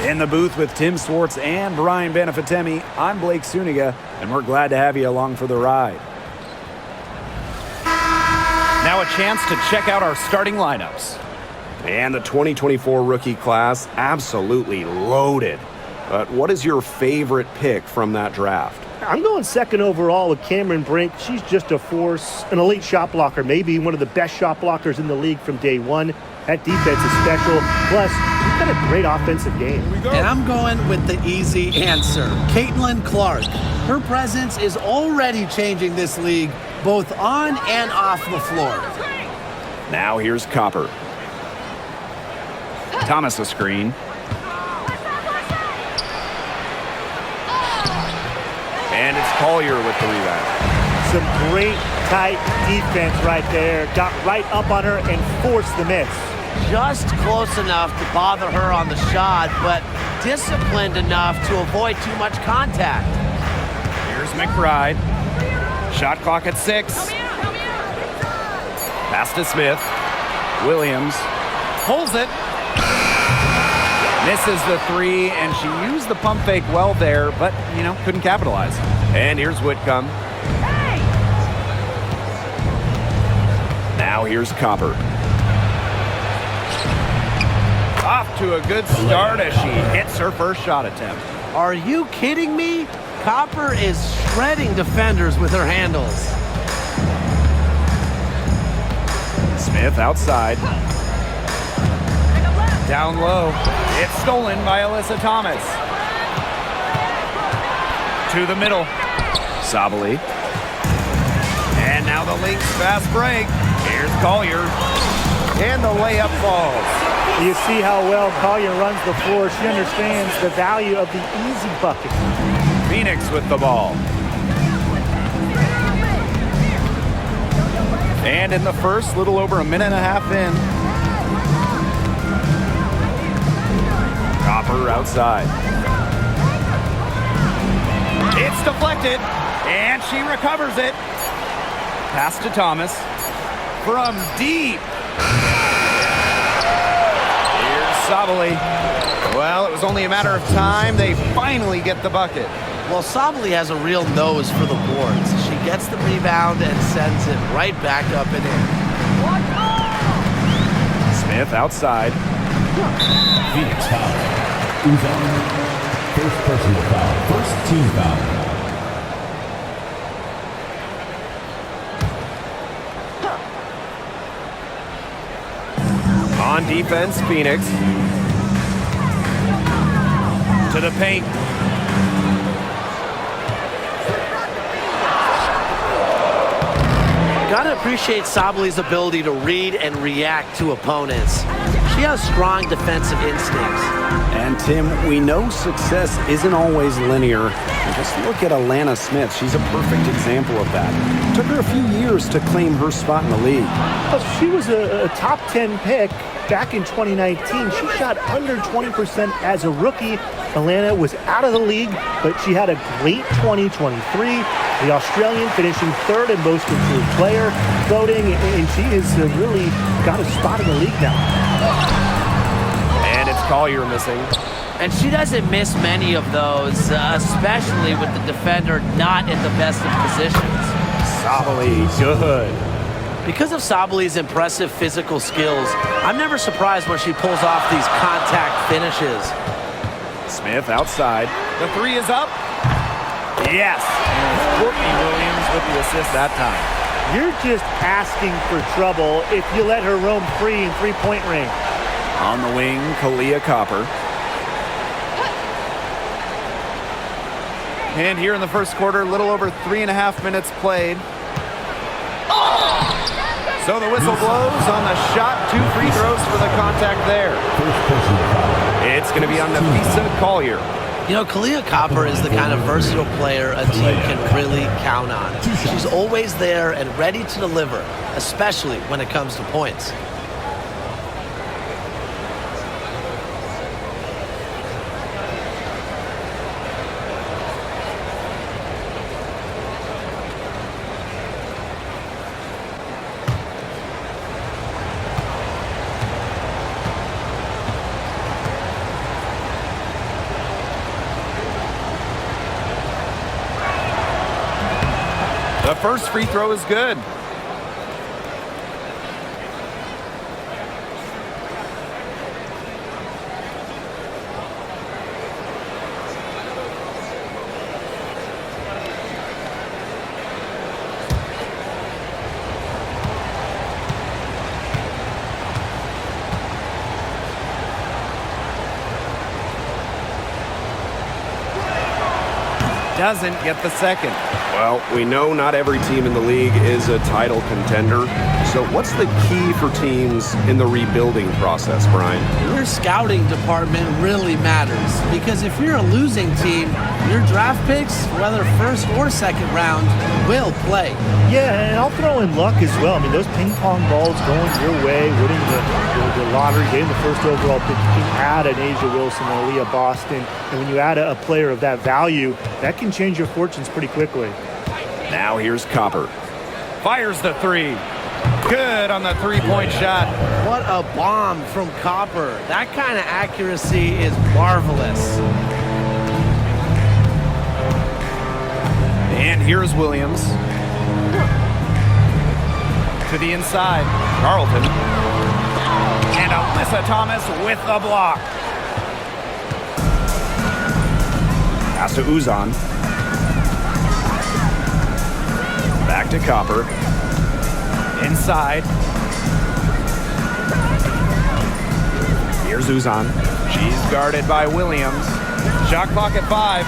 In the booth with Tim Swartz and Brian Benefatemi, I'm Blake Suniga, and we're glad to have you along for the ride. Now a chance to check out our starting lineups. And the 2024 rookie class, absolutely loaded. But what is your favorite pick from that draft? I'm going second overall with Cameron Brink. She's just a force, an elite shot blocker, maybe one of the best shot blockers in the league from day one. That defense is special. Plus, she's got a great offensive game. And I'm going with the easy answer, Caitlin Clark. Her presence is already changing this league, both on and off the floor. Now here's Copper. Thomas a screen. And it's Collier with the rebound. Some great tight defense right there. Got right up on her and forced the miss. Just close enough to bother her on the shot, but disciplined enough to avoid too much contact. Here's McBride. Shot clock at 6. Pass to Smith. Williams pulls it. Misses the 3, and she used the pump fake well there, but, couldn't capitalize. And here's Whitcomb. Now here's Copper. Off to a good start as she hits her first shot attempt. Are you kidding me? Copper is shredding defenders with her handles. Smith outside. Down low. It's stolen by Alyssa Thomas. To the middle. Sabali. And now the Lynx fast break. Here's Collier. And the layup falls. You see how well Collier runs the floor. She understands the value of the easy bucket. Phoenix with the ball. And in the first, little over a minute and a half in. Copper outside. It's deflected, and she recovers it. Pass to Thomas. From deep. Here's Sabali. Well, it was only a matter of time. They finally get the bucket. Well, Sabali has a real nose for the boards. She gets the rebound and sends it right back up and in. Smith outside. Phoenix foul. First personal foul. First team foul. On defense, Phoenix. To the paint. Gotta appreciate Sabali's ability to read and react to opponents. She has strong defensive instincts. And Tim, we know success isn't always linear. And just look at Alana Smith. She's a perfect example of that. It took her a few years to claim her spot in the league. Well, she was a top 10 pick back in 2019. She shot under 20% as a rookie. Alana was out of the league, but she had a great 2023. The Australian finishing third in most improved player voting, and she has really got a spot in the league now. And it's Collier missing. And she doesn't miss many of those, especially with the defender not in the best of positions. Sabali, good. Because of Sabali's impressive physical skills, I'm never surprised when she pulls off these contact finishes. Smith outside. The 3 is up. Yes. And it's Courtney Williams with the assist that time. You're just asking for trouble if you let her roam free in three-point range. On the wing, Kalia Copper. And here in the first quarter, a little over 3.5 minutes played. So the whistle blows on the shot. 2 free throws for the contact there. It's going to be on Nafisa Collier. You know, Kalia Copper is the kind of versatile player a team can really count on. She's always there and ready to deliver, especially when it comes to points. first free throw is good. Doesn't get the second. Well, we know not every team in the league is a title contender. So what's the key for teams in the rebuilding process, Brian? Your scouting department really matters because if you're a losing team, your draft picks, whether first or second round, will play. Yeah, and I'll throw in luck as well. I mean, those ping pong balls going your way, winning the lottery, getting the first overall pick. You can add an Asia Wilson or Aaliyah Boston. And when you add a player of that value, that can change your fortunes pretty quickly. Now here's Copper. Fires the three. Good on the three-point shot. What a bomb from Copper. That kind of accuracy is marvelous. And here's Williams. To the inside. Carlton. And Alyssa Thomas with the block. Pass to Uzan. Back to Copper. Inside. Here's Uzan. She's guarded by Williams. Shot clock at 5.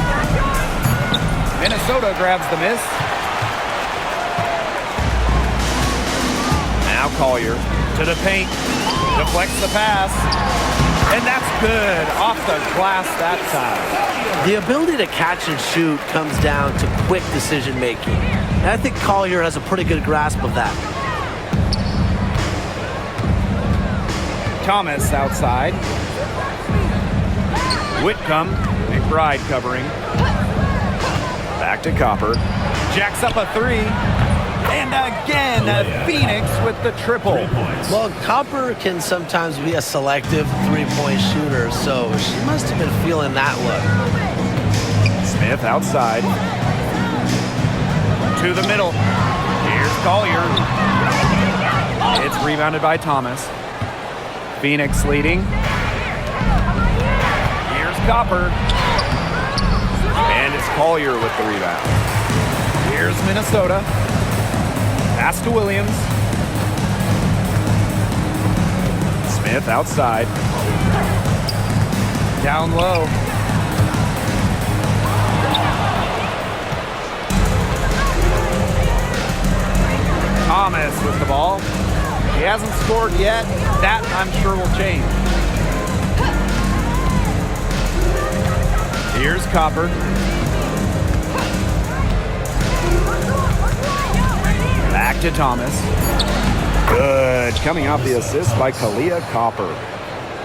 Minnesota grabs the miss. Now Collier to the paint. Deflects the pass. And that's good. Off the glass that time. The ability to catch and shoot comes down to quick decision making. And I think Collier has a pretty good grasp of that. Thomas outside. Whitcomb. McBride covering. Back to Copper. Jacks up a 3. And again, Phoenix with the triple. Well, Copper can sometimes be a selective three-point shooter, so she must have been feeling that look. Smith outside. To the middle. Here's Collier. It's rebounded by Thomas. Phoenix leading. Here's Copper. And it's Collier with the rebound. Here's Minnesota. Pass to Williams. Smith outside. Down low. Thomas with the ball. He hasn't scored yet. That, I'm sure, will change. Here's Copper. Back to Thomas. Good. Coming off the assist by Kalia Copper.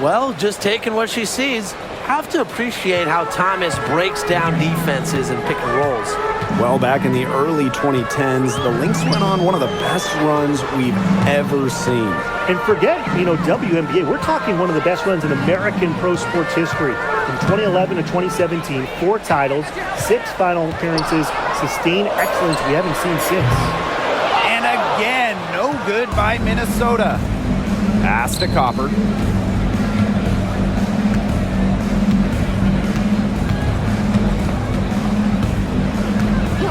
Well, just taking what she sees. Have to appreciate how Thomas breaks down defenses and pick and rolls. Well, back in the early 2010s, the Lynx went on one of the best runs we've ever seen. And forget, WNBA. We're talking one of the best runs in American pro sports history. From 2011 to 2017, 4 titles, 6 final appearances, sustained excellence we haven't seen since. And again, no good by Minnesota. Pass to Copper.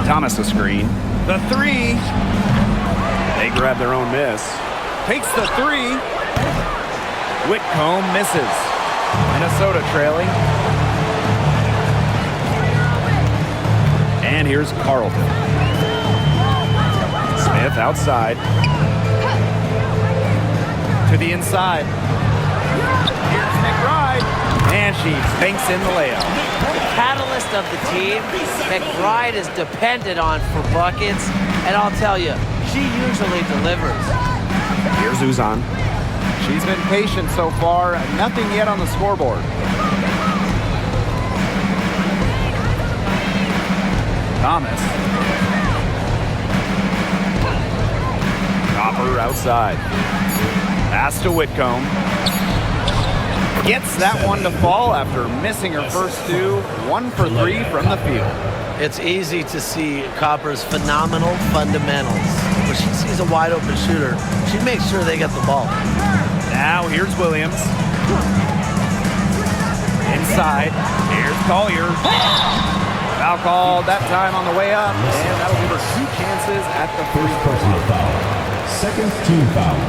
Thomas a screen. The 3. They grab their own miss. Takes the 3. Whitcomb misses. Minnesota trailing. And here's Carlton. Smith outside. To the inside. Here's McBride. And she banks in the layup. Catalyst of the team, McBride is dependent on for buckets, and I'll tell you, she usually delivers. Here's Uzan. She's been patient so far, nothing yet on the scoreboard. Thomas. Copper outside. Pass to Whitcomb. Gets that one to fall after missing her first 2. 1 for 3 from the field. It's easy to see Copper's phenomenal fundamentals. When she sees a wide open shooter, she makes sure they get the ball. Now here's Williams. Inside, here's Collier. Foul called that time on the way up, and that'll give her 2 chances at the First personal foul. Second team foul.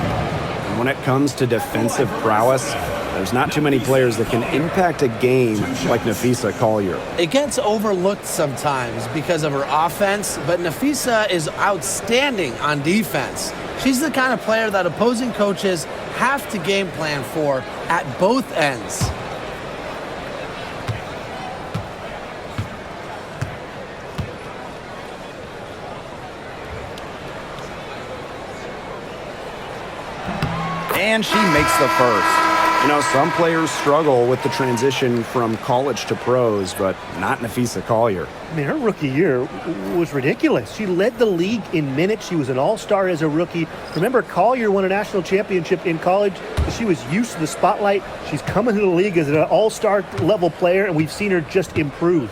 And when it comes to defensive prowess, there's not too many players that can impact a game like Napheesa Collier. It gets overlooked sometimes because of her offense, but Napheesa is outstanding on defense. She's the kind of player that opposing coaches have to game plan for at both ends. And she makes the first. You know, some players struggle with the transition from college to pros, but not Napheesa Collier. I mean, her rookie year was ridiculous. She led the league in minutes. She was an all-star as a rookie. Remember, Collier won a national championship in college. She was used to the spotlight. She's coming to the league as an all-star level player, and we've seen her just improve.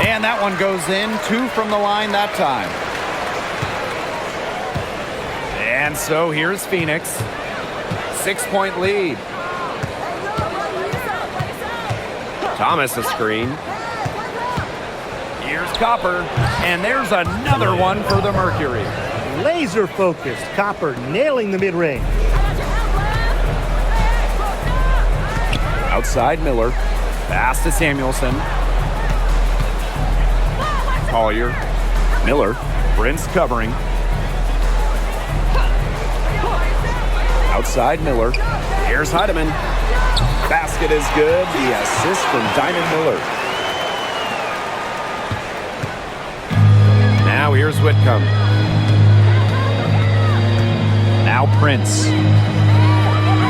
And that one goes in. 2 from the line that time. And so here's Phoenix. 6-point lead. Thomas a screen. Here's Copper. And there's another one for the Mercury. Laser focused. Copper nailing the mid-range. Outside Miller. Pass to Samuelson. Collier. Miller. Prince covering. Outside Miller. Here's Heidemann. Basket is good. The assist from Diamond Miller. Now here's Whitcomb. Now Prince.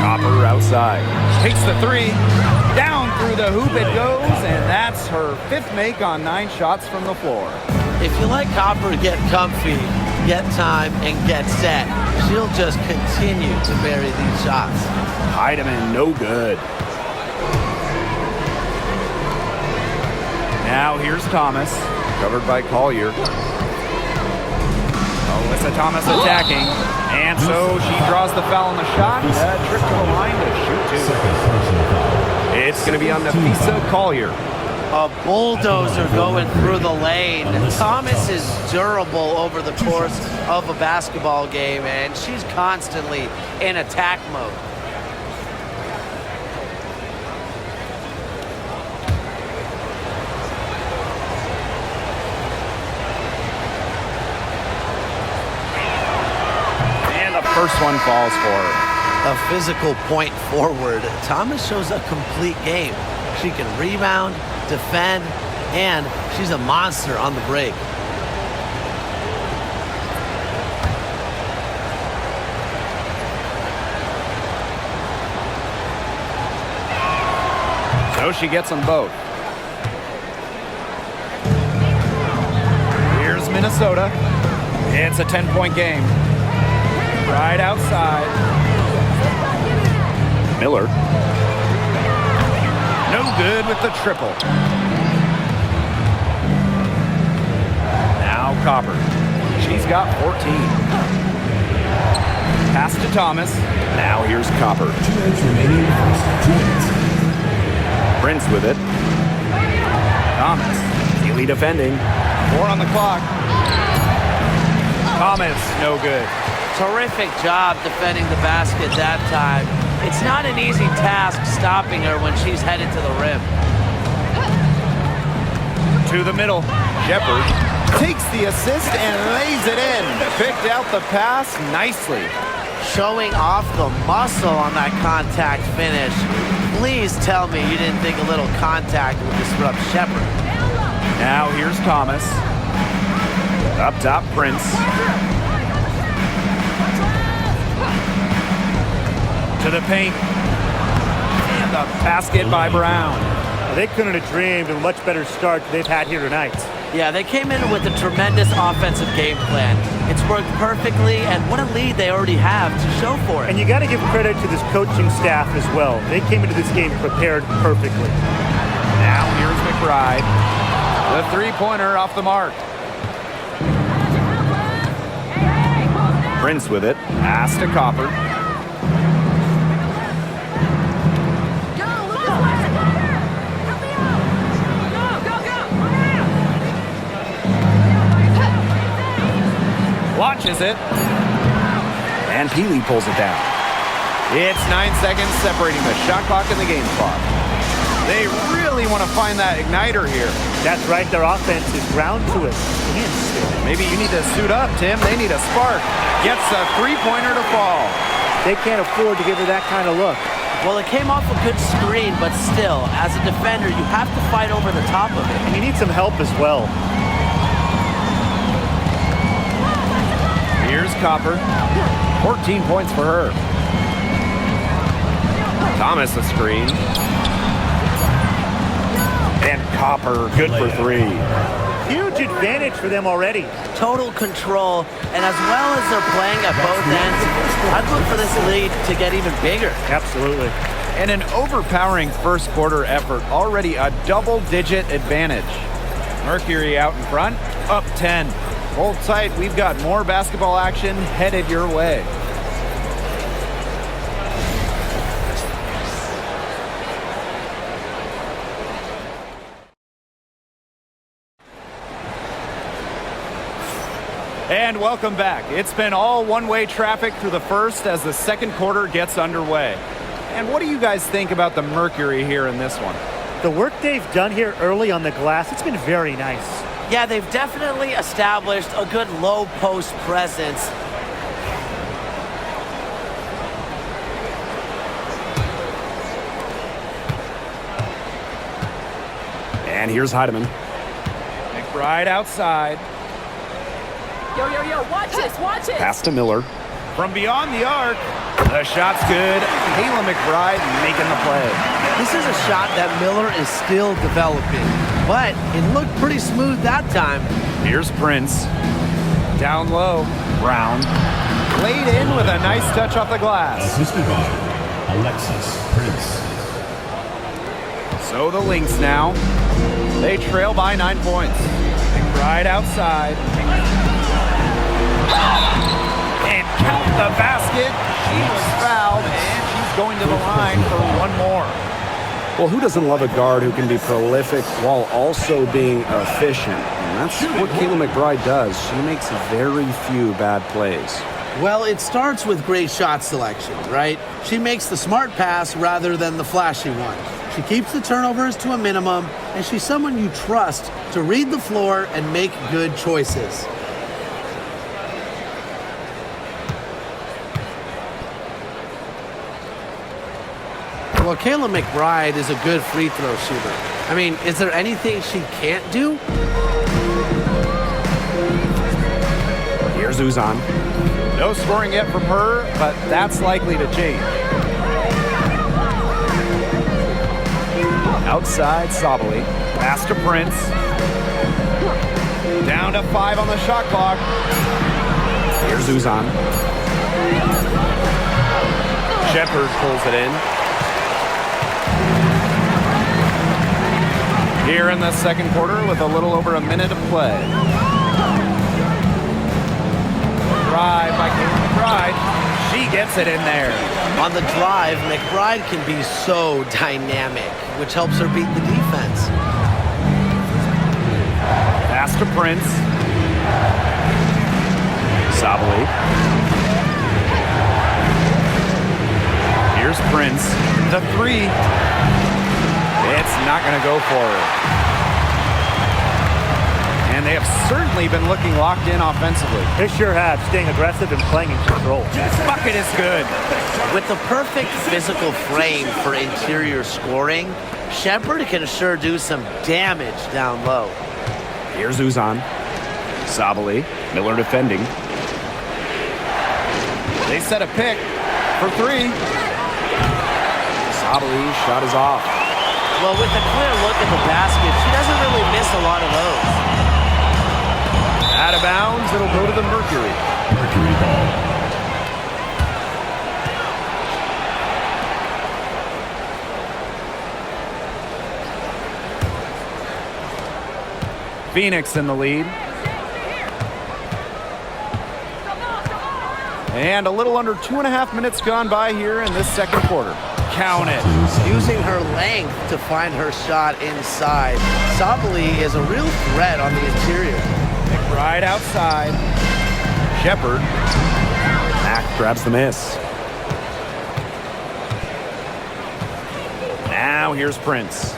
Copper outside. Takes the 3. Down through the hoop it goes, and that's her 5th make on 9 shots from the floor. If you let Copper get comfy, get time, and get set, she'll just continue to bury these shots. Heidemann, no good. Now here's Thomas, covered by Collier. Alyssa Thomas attacking, and so she draws the foul on the shot. Trip to the line to shoot 2. It's going to be on Napheesa Collier. A bulldozer going through the lane. Thomas is durable over the course of a basketball game, and she's constantly in attack mode. And the first one falls for her. A physical point forward. Thomas shows a complete game. She can rebound, defend, and she's a monster on the break. So she gets them both. Here's Minnesota. It's a 10-point game. Right outside. Miller. No good with the triple. Now Copper. She's got 14. Pass to Thomas. Now here's Copper. 2 minutes remaining. First 2 minutes. Prince with it. Thomas. Steely defending. 4 on the clock. Thomas, no good. Terrific job defending the basket that time. It's not an easy task stopping her when she's headed to the rim. To the middle. Shepard takes the assist and lays it in. Picked out the pass nicely. Showing off the muscle on that contact finish. Please tell me you didn't think a little contact would disrupt Shepard. Now here's Thomas. Up top, Prince. To the paint. And the basket by Brown. They couldn't have dreamed of a much better start they've had here tonight. Yeah, they came in with a tremendous offensive game plan. It's worked perfectly, and what a lead they already have to show for it. And you got to give credit to this coaching staff as well. They came into this game prepared perfectly. Now here's McBride. The three-pointer off the mark. Prince with it. Pass to Copper. Launches it. And Peely pulls it down. It's 9 seconds separating the shot clock and the game clock. They really want to find that igniter here. That's right. Their offense is ground to it. Maybe you need to suit up, Tim. They need a spark. Gets a three-pointer to fall. They can't afford to give her that kind of look. Well, it came off a good screen, but still, as a defender, you have to fight over the top of it. And you need some help as well. Here's Copper. 14 points for her. Thomas a screen. And Copper good for three. Huge advantage for them already. Total control, and as well as they're playing at both ends, I'd look for this lead to get even bigger. Absolutely. And an overpowering first quarter effort. Already a double-digit advantage. Mercury out in front, up 10. Hold tight, we've got more basketball action headed your way. And welcome back. It's been all one-way traffic through the first as the second quarter gets underway. And what do you guys think about the Mercury here in this one? The work they've done here early on the glass, it's been very nice. Yeah, they've definitely established a good low post presence. And here's Heidemann. McBride outside. Yo, watch this, watch it. Pass to Miller. From beyond the arc, the shot's good. Kayla McBride making the play. This is a shot that Miller is still developing, but it looked pretty smooth that time. Here's Prince. Down low. Brown. Laid in with a nice touch off the glass. Assisted by Alexis Prince. So the Lynx now. They trail by 9 points. McBride outside. And count the basket. She was fouled, and she's going to the line for one more. Well, who doesn't love a guard who can be prolific while also being efficient? And that's what Kayla McBride does. She makes very few bad plays. Well, it starts with great shot selection, right? She makes the smart pass rather than the flashy one. She keeps the turnovers to a minimum, and she's someone you trust to read the floor and make good choices. Well, Kayla McBride is a good free throw shooter. I mean, is there anything she can't do? Here's Uzan. No scoring yet from her, but that's likely to change. Outside, Sabali. Pass to Prince. Down to 5 on the shot clock. Here's Uzan. Shepard pulls it in. Here in the second quarter with a little over a minute of play. Drive by Kayla McBride. She gets it in there. On the drive, McBride can be so dynamic, which helps her beat the defense. Pass to Prince. Sabali. Here's Prince. The three. It's not going to go for her. And they have certainly been looking locked in offensively. They sure have, staying aggressive and playing in control. Bucket is good. With the perfect physical frame for interior scoring, Shepard can sure do some damage down low. Here's Uzan. Sabali. Miller defending. They set a pick for three. Sabali's shot is off. Well, with a clear look at the basket, she doesn't really miss a lot of those. bounds. It'll go to the Mercury. Mercury ball. Phoenix in the lead. And a little under 2.5 minutes gone by here in this second quarter. Count it. Using her length to find her shot inside. Sabali is a real threat on the interior. McBride outside. Shepard. Mack grabs the miss. Now here's Prince.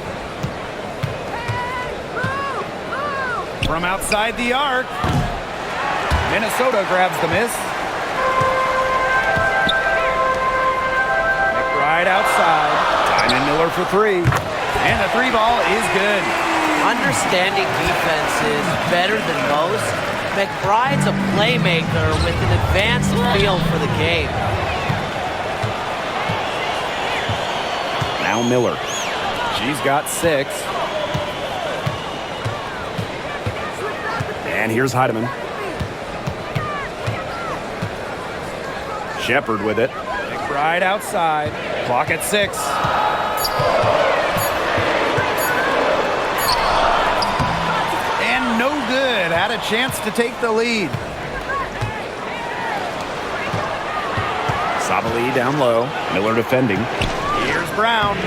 From outside the arc. Minnesota grabs the miss. McBride outside. Diamond Miller for three. And the three ball is good. Understanding defense is better than most. McBride's a playmaker with an advanced feel for the game. Now Miller. She's got 6. And here's Heidemann. Shepard with it. McBride outside. Clock at 6. And no good. Had a chance to take the lead. Sabali down low. Miller defending. Here's Brown.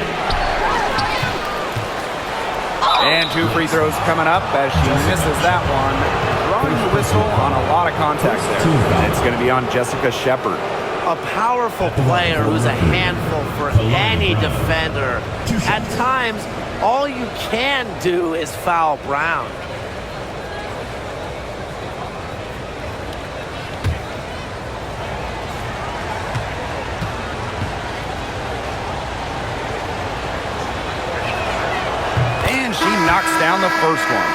And 2 free throws coming up as she misses that one. Drawing the whistle on a lot of contact there. It's going to be on Jessica Shepard. A powerful player who's a handful for any defender. At times, all you can do is foul Brown. And she knocks down the first one.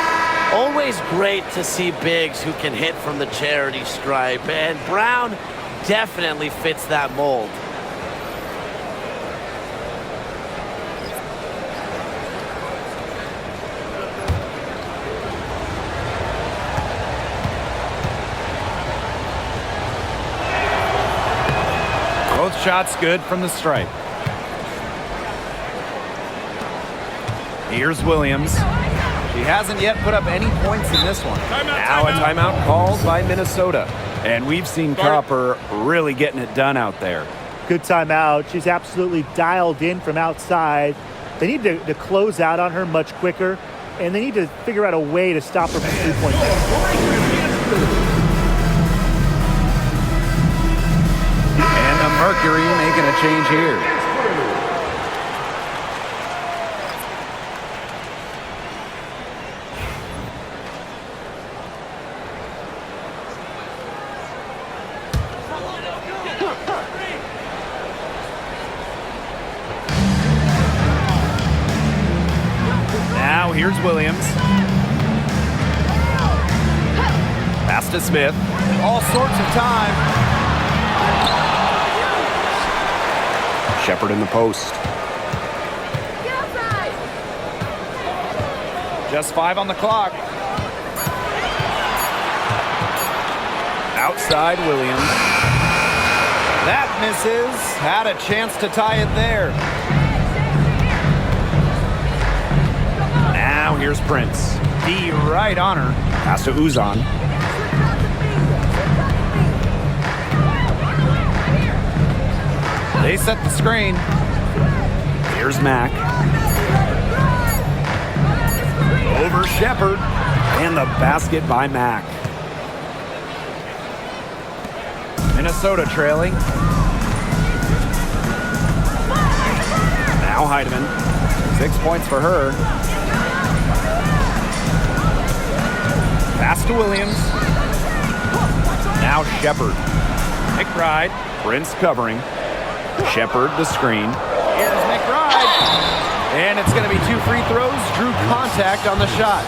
Always great to see bigs who can hit from the charity stripe, and Brown definitely fits that mold. Both shots good from the stripe. Here's Williams. She hasn't yet put up any points in this one. Now a timeout called by Minnesota. And we've seen Copper really getting it done out there. Good timeout. She's absolutely dialed in from outside. They need to close out on her much quicker, and they need to figure out a way to stop her from three-point range. And the Mercury making a change here. Here's Williams. Pass to Smith. All sorts of time. Shepard in the post. Just 5 on the clock. Outside Williams. That misses. Had a chance to tie it there. Now here's Prince. D right on her. Pass to Uzan. They set the screen. Here's Mack. Over Shepard. And the basket by Mack. Minnesota trailing. Now Heidemann. 6 points for her. Pass to Williams. Now Shepard. McBride. Prince covering. Shepard the screen. Here's McBride. And it's going to be 2 free throws. Drew contact on the shot.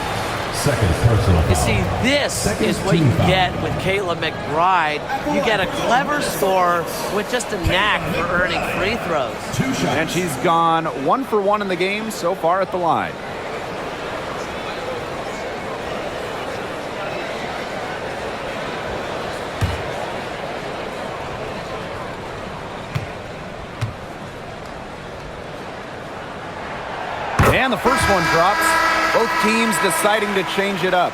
Second personal foul. You see, this is what you get with Kayla McBride. You get a clever scorer with just a knack for earning free throws. 2 shots. And she's gone 1 for 1 in the game so far at the line. And the first one drops. Both teams deciding to change it up.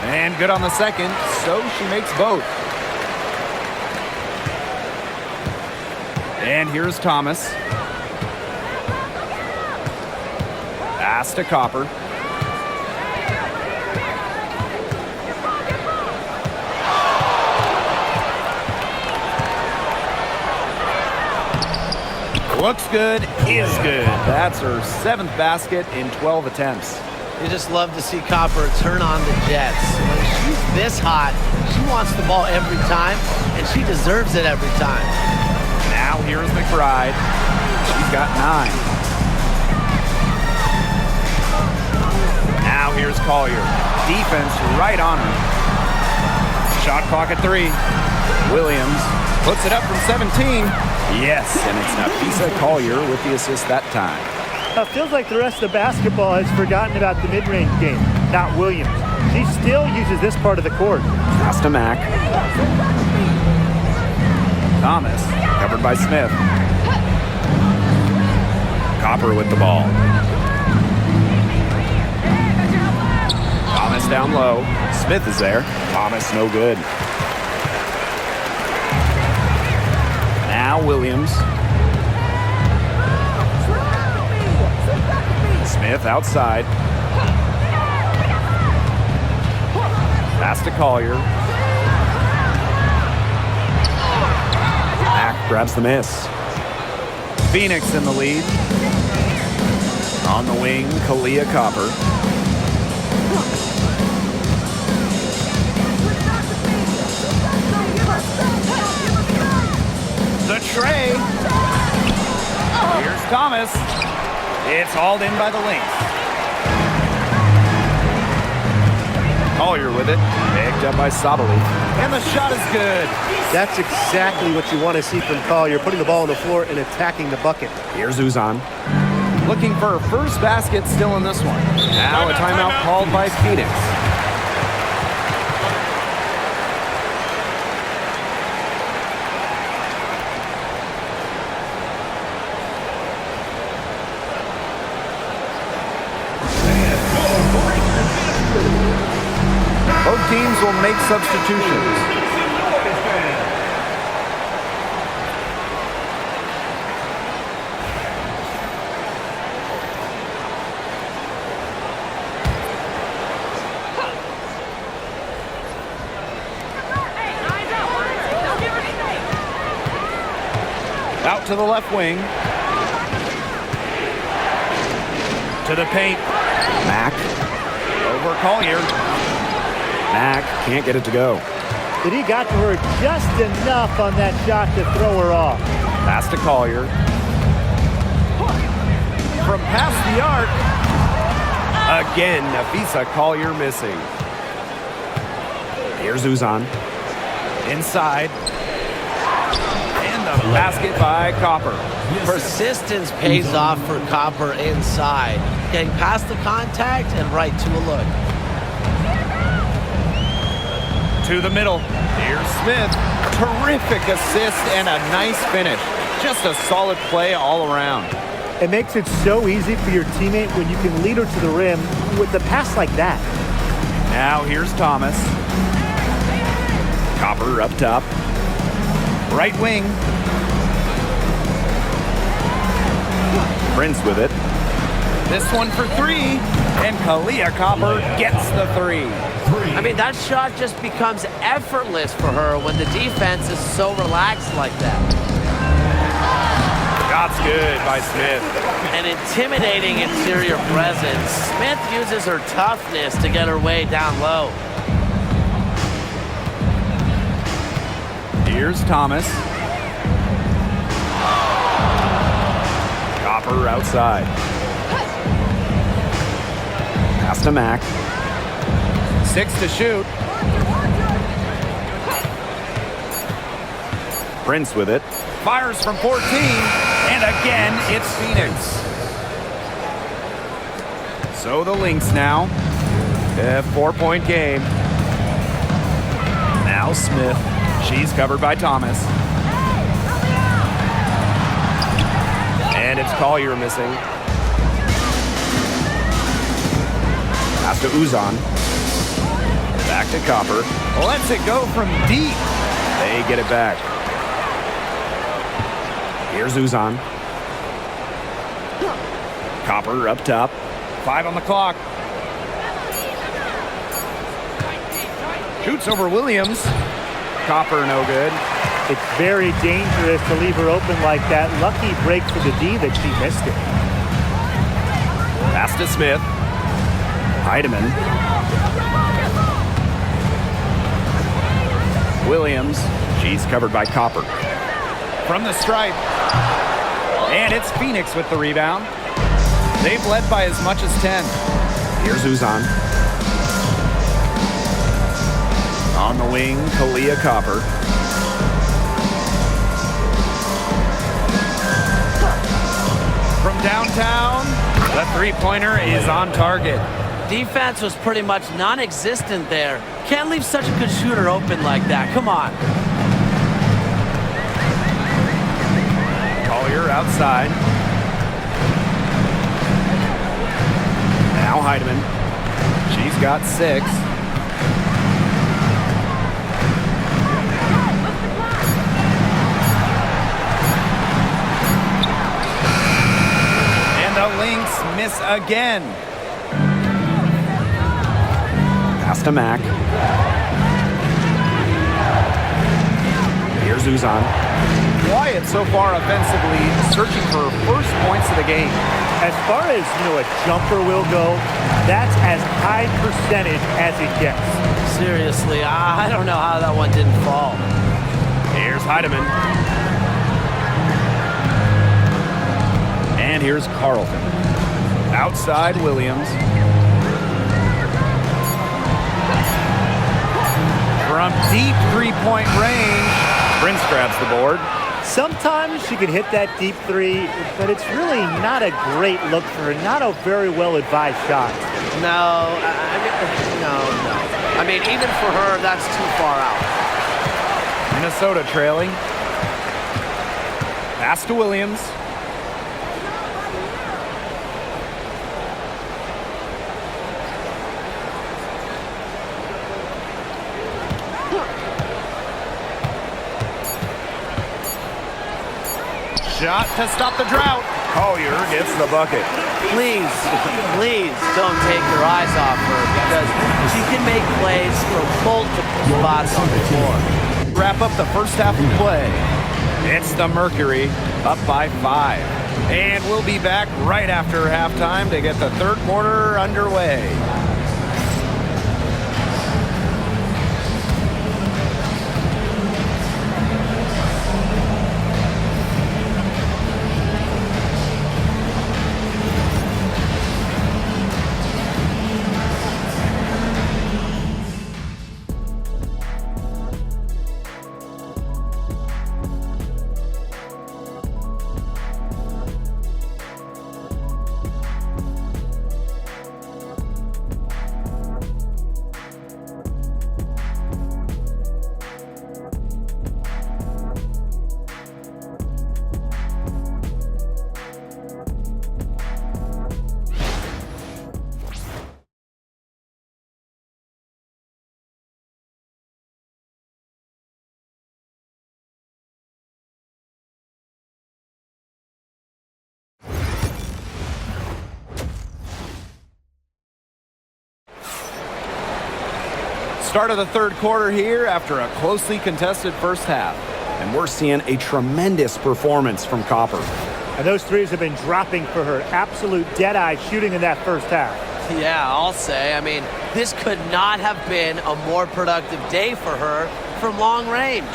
And good on the second, so she makes both. And here's Thomas. Pass to Copper. Looks good, is good. That's her 7th basket in 12 attempts. You just love to see Copper turn on the Jets. When she's this hot, she wants the ball every time, and she deserves it every time. Now here's McBride. She's got 9. Now here's Collier. Defense right on her. Shot clock at 3. Williams puts it up from 17. Yes, and it's Nafisa Collier with the assist that time. It feels like the rest of basketball has forgotten about the mid-range game, not Williams. She still uses this part of the court. Pass to Mack. Thomas, covered by Smith. Copper with the ball. Thomas down low. Smith is there. Thomas no good. Now Williams. Smith outside. Pass to Collier. Mack grabs the miss. Phoenix in the lead. On the wing, Kalia Copper. The tray. Here's Thomas. It's hauled in by the Lynx. Collier with it. Picked up by Sabali. And the shot is good. That's exactly what you want to see from Collier, putting the ball on the floor and attacking the bucket. Here's Uzan. Looking for her first basket still in this one. Now a timeout called by Phoenix. Both teams will make substitutions. Out to the left wing. To the paint. Mack. Over Collier. Mack can't get it to go. But he got to her just enough on that shot to throw her off. Pass to Collier. From past the arc. Again, Nafisa Collier missing. Here's Uzan. Inside. And the basket by Copper. Persistence pays off for Copper inside. Getting past the contact and right to a look. To the middle. Here's Smith. Terrific assist and a nice finish. Just a solid play all around. It makes it so easy for your teammate when you can lead her to the rim with a pass like that. Now here's Thomas. Copper up top. Right wing. Prince with it. This one for 3. And Kalia Copper gets the 3. I mean, that shot just becomes effortless for her when the defense is so relaxed like that. Shot's good by Smith. An intimidating interior presence. Smith uses her toughness to get her way down low. Here's Thomas. Copper outside. Pass to Mack. 6 to shoot. Prince with it. Fires from 14, and again, it's Phoenix. So the Lynx now. A 4-point game. Now Smith. She's covered by Thomas. And it's Collier missing. Pass to Uzan. Back to Copper. Lets it go from deep. They get it back. Here's Uzan. Copper up top. 5 on the clock. Shoots over Williams. Copper no good. It's very dangerous to leave her open like that. Lucky break for the D that she missed it. Pass to Smith. Heidemann. Williams. She's covered by Copper. From the stripe. And it's Phoenix with the rebound. They've led by as much as 10. Here's Uzan. On the wing, Kalia Copper. From downtown, the three-pointer is on target. Defense was pretty much non-existent there. Can't leave such a good shooter open like that. Come on. Collier outside. Now Heidemann. She's got 6. And the Lynx miss again. Pass to Mack. Here's Uzan. Quiet so far offensively, searching for first points of the game. As far as, a jumper will go, that's as high percentage as it gets. Seriously, I don't know how that one didn't fall. Here's Heidemann. And here's Carlton. Outside Williams. From deep three-point range, Prince grabs the board. Sometimes she can hit that deep three, but it's really not a great look for her. Not a very well-advised shot. No. I mean, even for her, that's too far out. Minnesota trailing. Pass to Williams. Shot to stop the drought. Collier gets the bucket. Please don't take your eyes off her because she can make plays from multiple spots on the floor. Wrap up the first half of play. It's the Mercury up by 5. And we'll be back right after halftime to get the third quarter underway. Start of the third quarter here after a closely contested first half. And we're seeing a tremendous performance from Copper. And those threes have been dropping for her. Absolute dead-eye shooting in that first half. Yeah, I'll say. I mean, this could not have been a more productive day for her from long range.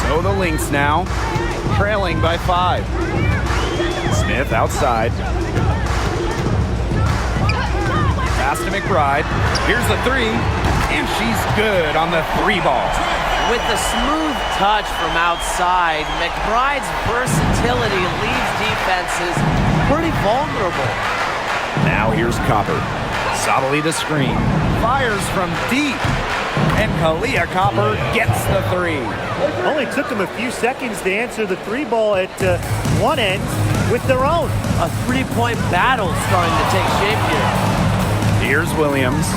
So the Lynx now. trailing by 5. Smith outside. Pass to McBride. Here's the 3, and she's good on the 3 ball. With the smooth touch from outside, McBride's versatility leaves defenses pretty vulnerable. Now here's Copper. Solidly the screen. Fires from deep. And Kalia Copper gets the 3. Only took them a few seconds to answer the 3 ball at one end with their own. A 3-point battle starting to take shape here. Here's Williams.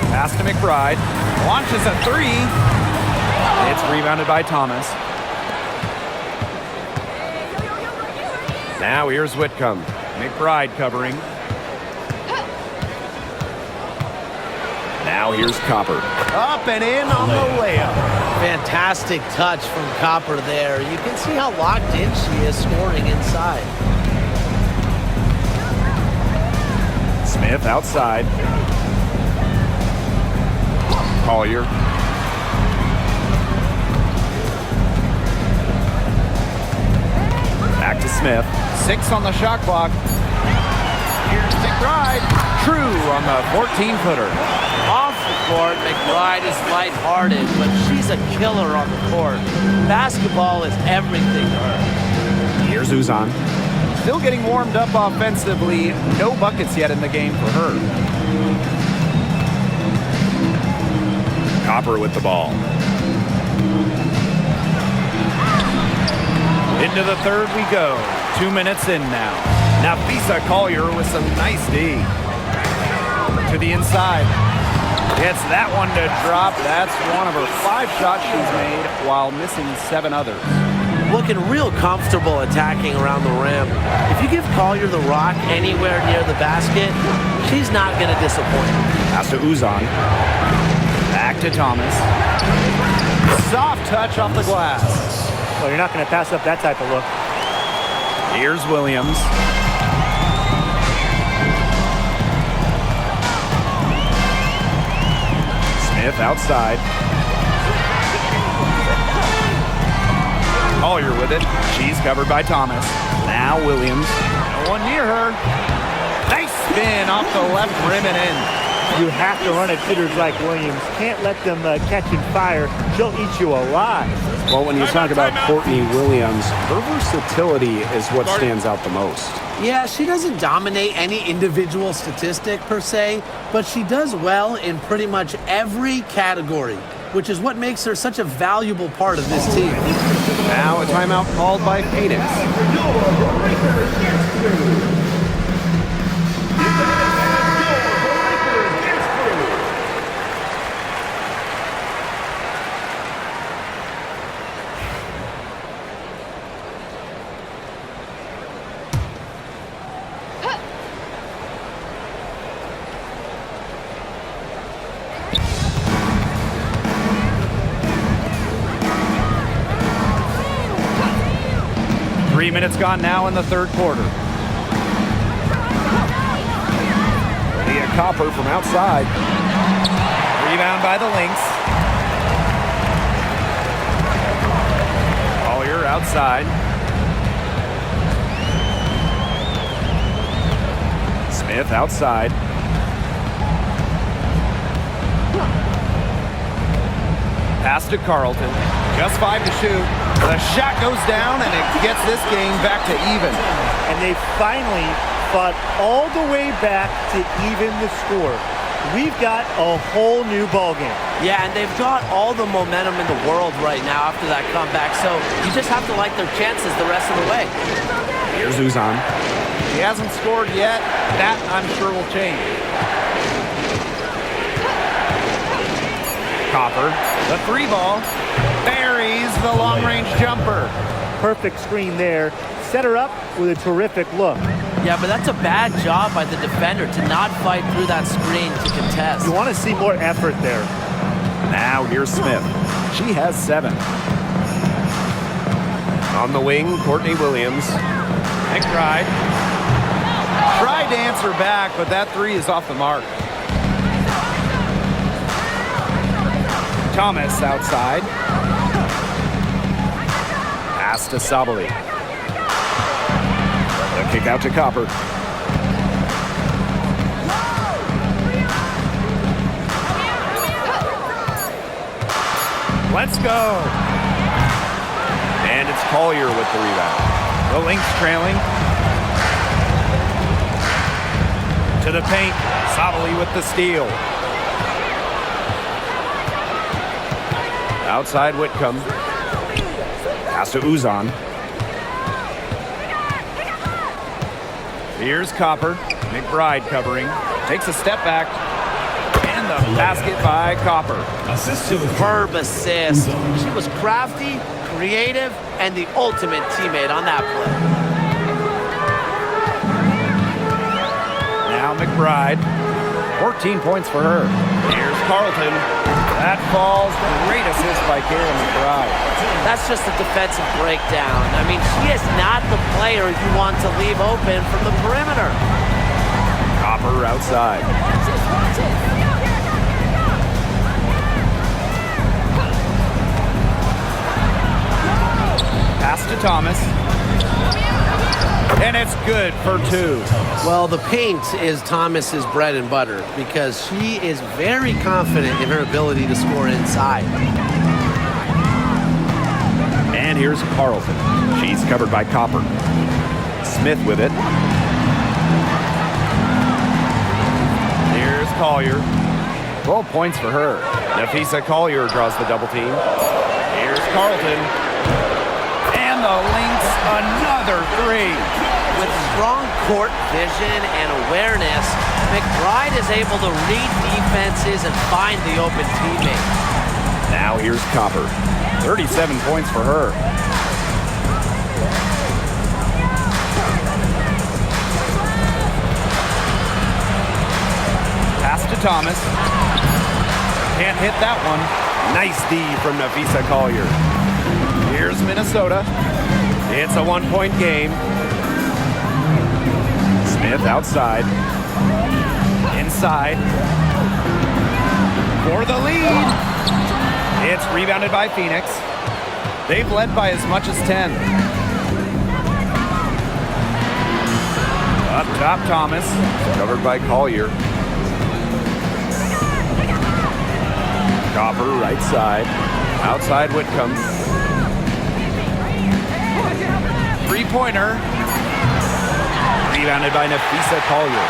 Pass to McBride. Launches a 3. It's rebounded by Thomas. Now here's Whitcomb. McBride covering. Now here's Copper. Up and in on the layup. Fantastic touch from Copper there. You can see how locked in she is scoring inside. Smith outside. Collier. Back to Smith. 6 on the shot clock. Here's McBride. True on the 14-footer. Off the court, McBride is lighthearted, but she's a killer on the court. Basketball is everything to her. Here's Uzan. Still getting warmed up offensively. No buckets yet in the game for her. Copper with the ball. Into the third we go. 2 minutes in now. Nafisa Collier with some nice D. To the inside. Gets that one to drop. That's one of her 5 shots she's made while missing 7 others. Looking real comfortable attacking around the rim. If you give Collier the rock anywhere near the basket, she's not going to disappoint. Pass to Uzan. Back to Thomas. Soft touch off the glass. Well, you're not going to pass up that type of look. Here's Williams. Smith outside. Collier with it. She's covered by Thomas. Now Williams. No one near her. Nice spin off the left rim and in. You have to run at hitters like Williams. Can't let them catch and fire. She'll eat you alive. Well, when you talk about Courtney Williams, her versatility is what stands out the most. Yeah, she doesn't dominate any individual statistic per se, but she does well in pretty much every category, which is what makes her such a valuable part of this team. Now a timeout called by Phoenix. 3 minutes gone now in the third quarter. Leah Copper from outside. Rebound by the Lynx. Collier outside. Smith outside. Pass to Carlton. Just 5 to shoot. The shot goes down, and it gets this game back to even. And they finally fought all the way back to even the score. We've got a whole new ballgame. Yeah, and they've got all the momentum in the world right now after that comeback, so you just have to like their chances the rest of the way. Here's Uzan. He hasn't scored yet. That, I'm sure, will change. Copper, the 3 ball, buries the long-range jumper. Perfect screen there. Set her up with a terrific look. Yeah, but that's a bad job by the defender to not fight through that screen to contest. You want to see more effort there. Now here's Smith. She has 7. On the wing, Courtney Williams. McBride. Tried to answer back, but that 3 is off the mark. Thomas outside. Pass to Sabali. The kick out to Copper. Let's go. And it's Collier with the rebound. The Lynx trailing. To the paint. Sabali with the steal. Outside Whitcomb. Pass to Uzan. Here's Copper. McBride covering. Takes a step back. And the basket by Copper. Superb assist. She was crafty, creative, and the ultimate teammate on that play. Now McBride. 14 points for her. Here's Carlton. That falls. Great assist by Kayla McBride. That's just a defensive breakdown. I mean, she is not the player you want to leave open from the perimeter. Copper outside. Watch this, watch it. Pass to Thomas. And it's good for two. Well, the paint is Thomas's bread and butter because she is very confident in her ability to score inside. And here's Carlton. She's covered by Copper. Smith with it. Here's Collier. 12 points for her. Nafisa Collier draws the double team. Here's Carlton. And the Lynx, another three. With strong court vision and awareness, McBride is able to read defenses and find the open teammate. Now here's Copper. 37 points for her. Pass to Thomas. Can't hit that one. Nice D from Nafisa Collier. Here's Minnesota. It's a one-point game. Smith outside. Inside. For the lead. It's rebounded by Phoenix. They've led by as much as 10. Up top, Thomas. Covered by Collier. Copper, right side. Outside Whitcomb. Three-pointer. Rebounded by Nafisa Collier.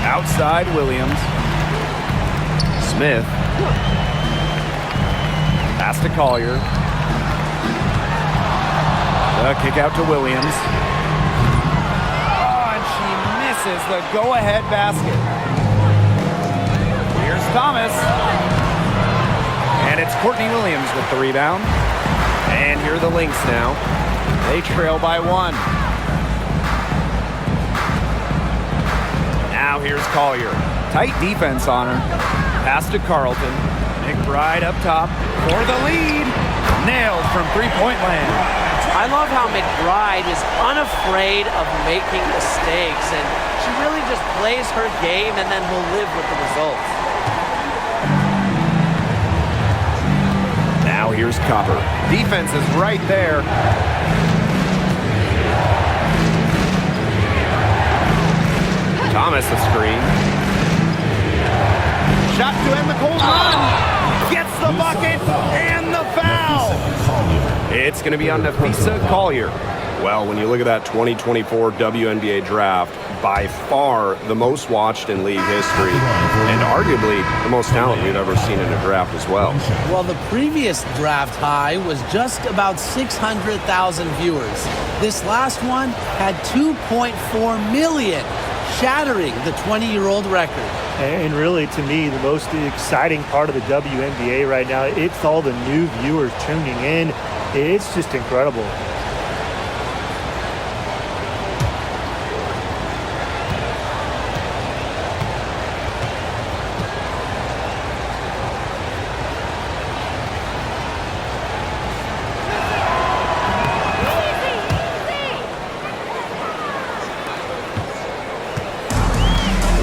Outside Williams. Smith. Pass to Collier. The kick out to Williams. Oh, and she misses the go-ahead basket. Here's Thomas. And it's Courtney Williams with the rebound. And here are the Lynx now. They trail by one. Now here's Collier. Tight defense on her. Pass to Carlton. McBride up top for the lead. Nailed from three-point land. I love how McBride is unafraid of making mistakes, and she really just plays her game and then will live with the results. Now here's Copper. Defense is right there. Thomas a screen. Shot to end the cold run. Gets the bucket and the foul. It's going to be on Nafisa Collier. Well, when you look at that 2024 WNBA draft, by far the most watched in league history, and arguably the most talent we've ever seen in a draft as well. Well, the previous draft high was just about 600,000 viewers. This last one had 2.4 million, shattering the 20-year-old record. And really, to me, the most exciting part of the WNBA right now, it's all the new viewers tuning in. It's just incredible.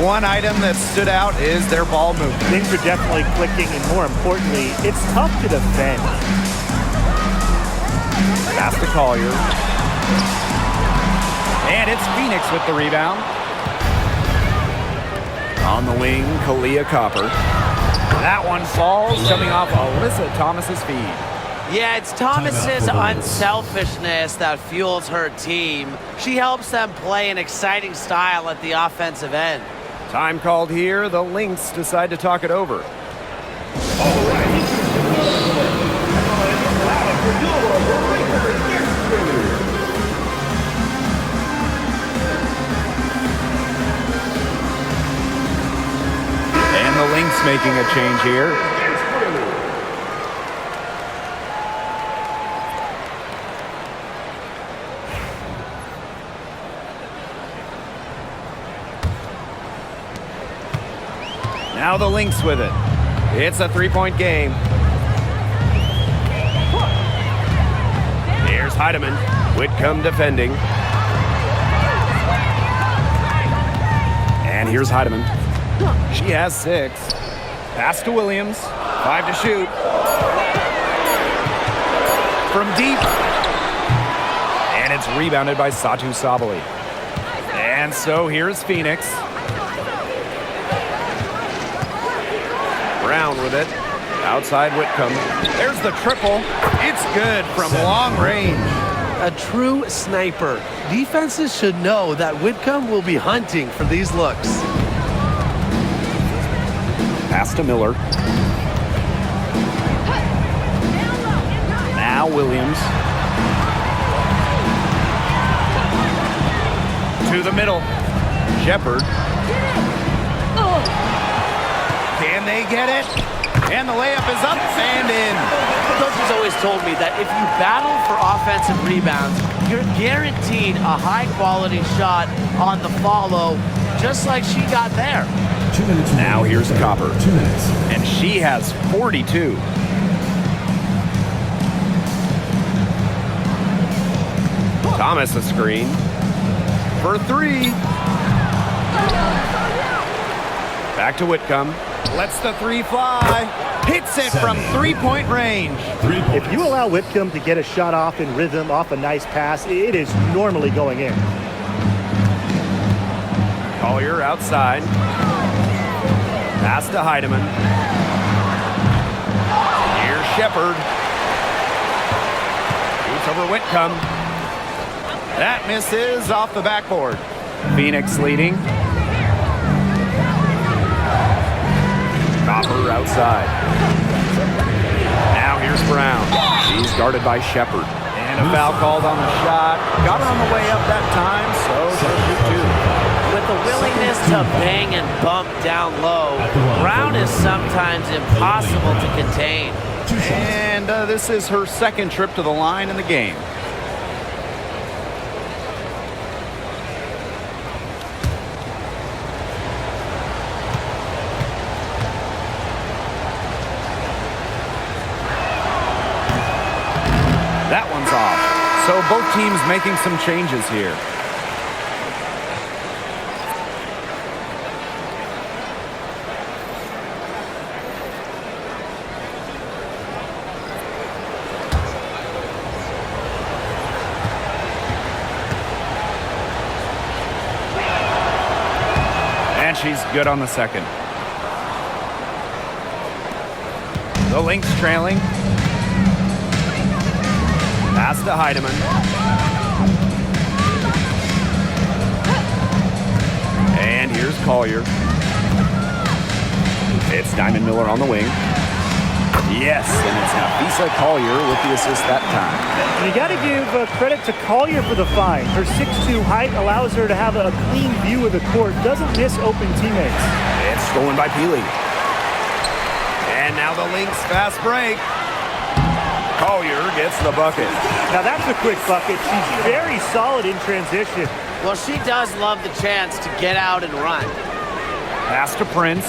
One item that stood out is their ball movement. Things are definitely clicking, and more importantly, it's tough to defend. Pass to Collier. And it's Phoenix with the rebound. On the wing, Kalia Copper. That one falls, coming off Alyssa Thomas's feed. Yeah, it's Thomas's unselfishness that fuels her team. She helps them play an exciting style at the offensive end. Time called here. The Lynx decide to talk it over. And the Lynx making a change here. Now the Lynx with it. It's a three-point game. Here's Heidemann. Whitcomb defending. And here's Heidemann. She has 6. Pass to Williams. 5 to shoot. From deep. And it's rebounded by Satu Sabali. And so here's Phoenix. Brown with it. Outside Whitcomb. There's the triple. It's good from long range. A true sniper. Defenses should know that Whitcomb will be hunting for these looks. Pass to Miller. Now Williams. To the middle. Shepard. Can they get it? And the layup is up and in. Coaches always told me that if you battle for offensive rebounds, you're guaranteed a high-quality shot on the follow, just like she got there. 2 minutes. Now here's Copper. 2 minutes. And she has 42. Thomas a screen. For 3. Back to Whitcomb. Lets the 3 fly. Hits it from 3-point range. 3 points. If you allow Whitcomb to get a shot off in rhythm, off a nice pass, it is normally going in. Collier outside. Pass to Heidemann. Here's Shepard. Shoots over Whitcomb. That misses off the backboard. Phoenix leading. Copper outside. Now here's Brown. She's guarded by Shepard. And a foul called on the shot. Got her on the way up that time, so she'll shoot 2. With the willingness to bang and bump down low, Brown is sometimes impossible to contain. And this is her second trip to the line in the game. That one's off. So both teams making some changes here. And she's good on the second. The Lynx trailing. Pass to Heidemann. And here's Collier. It's Diamond Miller on the wing. Yes, and it's Nafisa Collier with the assist that time. And you got to give credit to Collier for the find. Her 6'2" height allows her to have a clean view of the court, doesn't miss open teammates. It's stolen by Peely. And now the Lynx fast break. Collier gets the bucket. Now that's a quick bucket. She's very solid in transition. Well, she does love the chance to get out and run. Pass to Prince.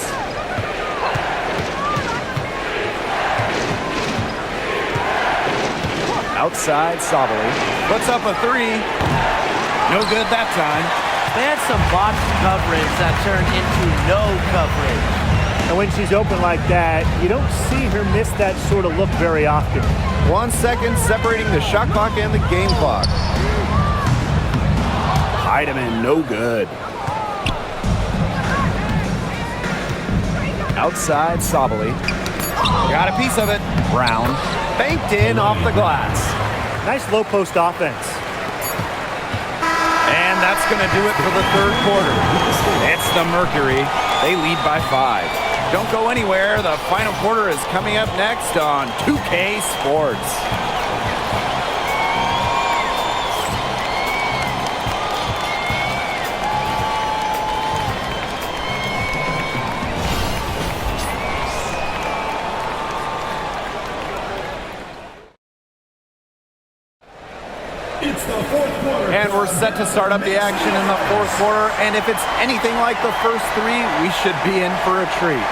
Outside, Sabali puts up a 3. No good that time. They had some botched coverage that turned into no coverage. And when she's open like that, you don't see her miss that sort of look very often. 1 second separating the shot clock and the game clock. Heidemann, no good. Outside, Sabali. Got a piece of it. Brown. Banked in off the glass. Nice low post offense. And that's going to do it for the third quarter. It's the Mercury. They lead by 5. Don't go anywhere. The final quarter is coming up next on 2K Sports. It's the fourth quarter. And we're set to start up the action in the fourth quarter. And if it's anything like the first 3, we should be in for a treat.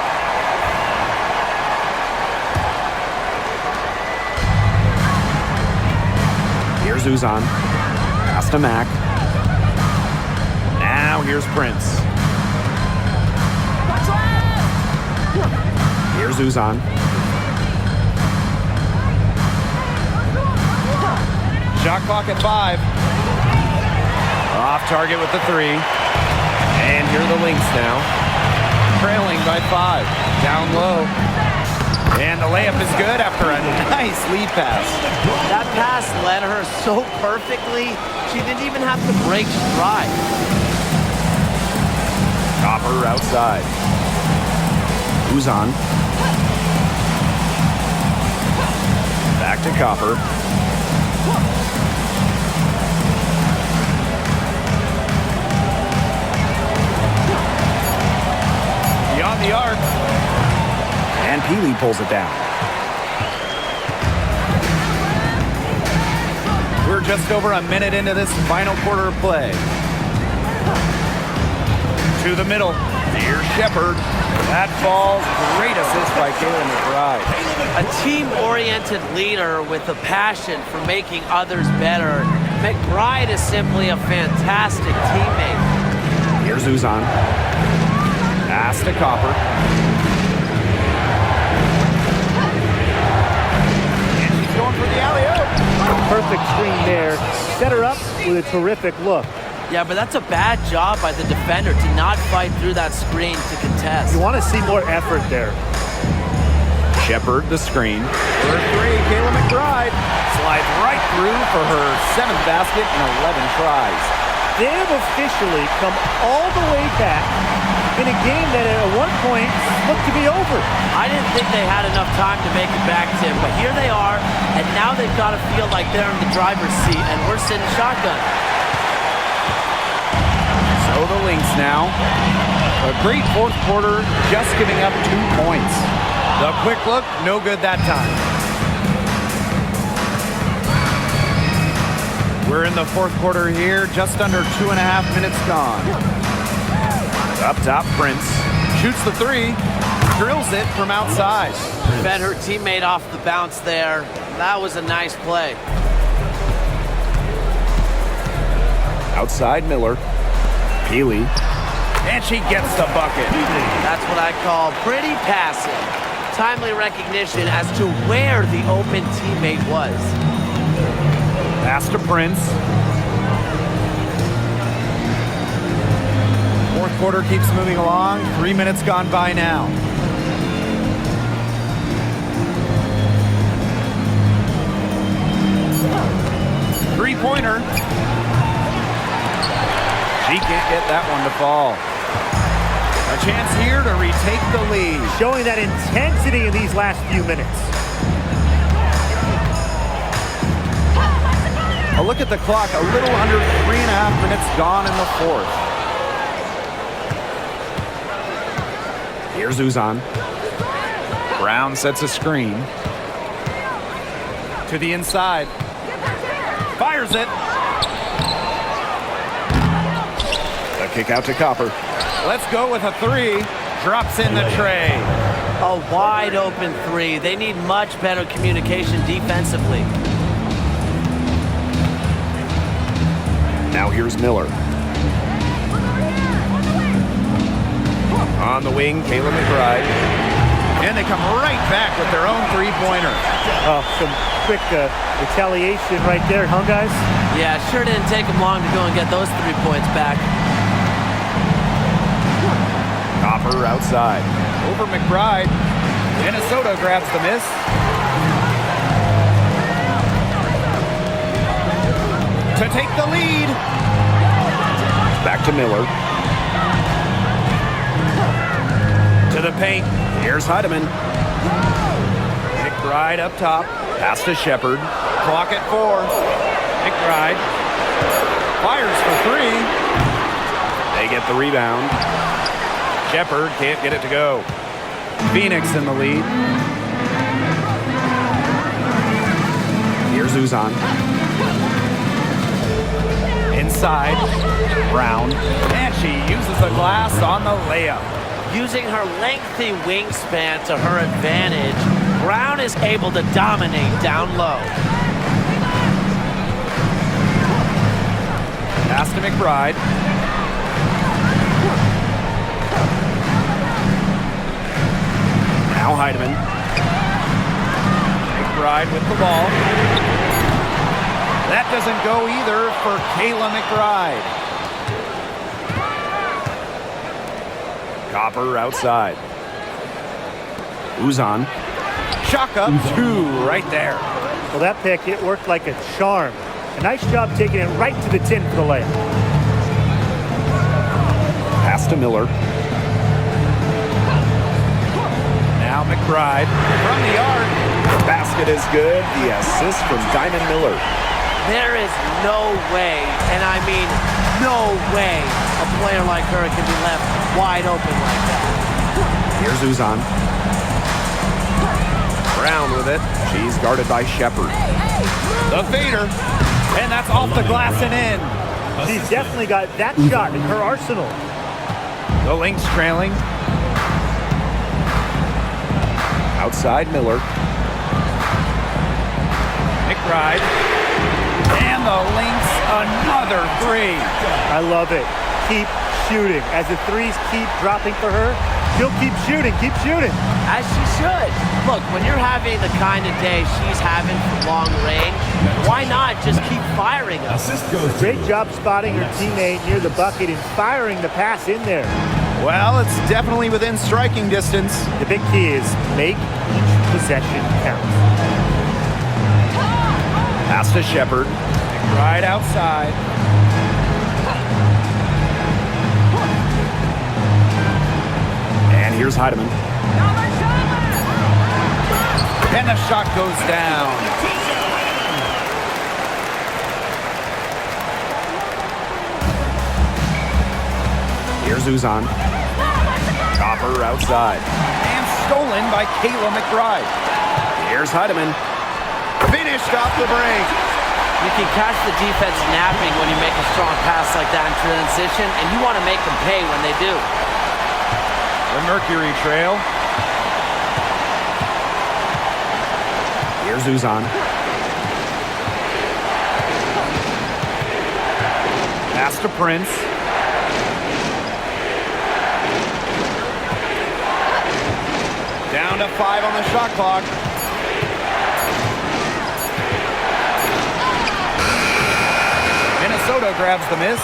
Here's Uzan. Pass to Mack. Now here's Prince. Here's Uzan. Shot clock at 5. Off target with the 3. And here are the Lynx now. Trailing by 5. Down low. And the layup is good after a nice lead pass. That pass led her so perfectly, she didn't even have to break stride. Copper outside. Uzan. Back to Copper. Beyond the arc. And Peely pulls it down. We're just over a minute into this final quarter of play. To the middle. Here's Shepard. That falls. Great assist by Kayla McBride. A team-oriented leader with a passion for making others better. McBride is simply a fantastic teammate. Here's Uzan. Pass to Copper. And she's going for the alley-oop. Perfect screen there. Set her up with a terrific look. Yeah, but that's a bad job by the defender to not fight through that screen to contest. You want to see more effort there. Shepard, the screen. For 3, Kayla McBride slides right through for her 7th basket in 11 tries. They have officially come all the way back in a game that at one point looked to be over. I didn't think they had enough time to make it back, Tim, but here they are, and now they've got to feel like they're in the driver's seat, and we're sitting shotgun. So the Lynx now. A great fourth quarter, just giving up 2 points. The quick look, no good that time. We're in the fourth quarter here, just under 2.5 minutes gone. Up top, Prince. Shoots the 3, drills it from outside. Fed her teammate off the bounce there. That was a nice play. Outside, Miller. Peely. And she gets the bucket. That's what I call pretty passive. Timely recognition as to where the open teammate was. Pass to Prince. Fourth quarter keeps moving along. 3 minutes gone by now. Three-pointer. She can't get that one to fall. A chance here to retake the lead. Showing that intensity in these last few minutes. A look at the clock, a little under 3.5 minutes gone in the fourth. Here's Uzan. Brown sets a screen. To the inside. Fires it. A kick out to Copper. Let's go with a 3. Drops in the tray. A wide open 3. They need much better communication defensively. Now here's Miller. On the wing, Kayla McBride. And they come right back with their own three-pointer. Oh, some quick retaliation right there, huh, guys? Yeah, sure didn't take them long to go and get those 3 points back. Copper outside. Over McBride. Minnesota grabs the miss. To take the lead. Back to Miller. To the paint. Here's Heidemann. McBride up top. Pass to Shepard. Clock at 4. McBride fires for 3. They get the rebound. Shepard can't get it to go. Phoenix in the lead. Here's Uzan. Inside. Brown. And she uses the glass on the layup. Using her lengthy wingspan to her advantage, Brown is able to dominate down low. Pass to McBride. Now Heidemann. McBride with the ball. That doesn't go either for Kayla McBride. Copper outside. Uzan. Shaka, 2 right there. Well, that pick, it worked like a charm. A nice job taking it right to the tin for the layup. Pass to Miller. Now McBride from the arc. Basket is good. The assist from Diamond Miller. There is no way, and I mean no way, a player like her can be left wide open like that. Here's Uzan. Brown with it. She's guarded by Shepard. The fader. And that's off the glass and in. She's definitely got that shot in her arsenal. The Lynx trailing. Outside Miller. McBride. And the Lynx, another 3. I love it. Keep shooting. As the threes keep dropping for her, she'll keep shooting, keep shooting. As she should. Look, when you're having the kind of day she's having from long range, why not just keep firing them? Great job spotting her teammate near the bucket and firing the pass in there. Well, it's definitely within striking distance. The big key is make each possession count. Pass to Shepard. Right outside. And here's Heidemann. And the shot goes down. Here's Uzan. Copper outside. And stolen by Kayla McBride. Here's Heidemann. Finished off the break. You can catch the defense napping when you make a strong pass like that in transition, and you want to make them pay when they do. The Mercury trail. Here's Uzan. Pass to Prince. Down to 5 on the shot clock. Minnesota grabs the miss.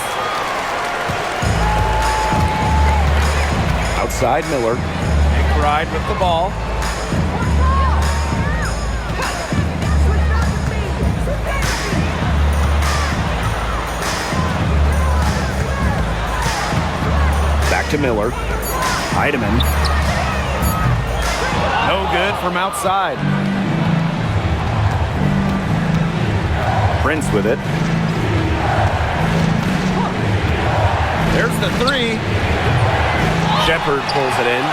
Outside Miller. McBride with the ball. Back to Miller. Heidemann. No good from outside. Prince with it. There's the 3. Shepard pulls it in.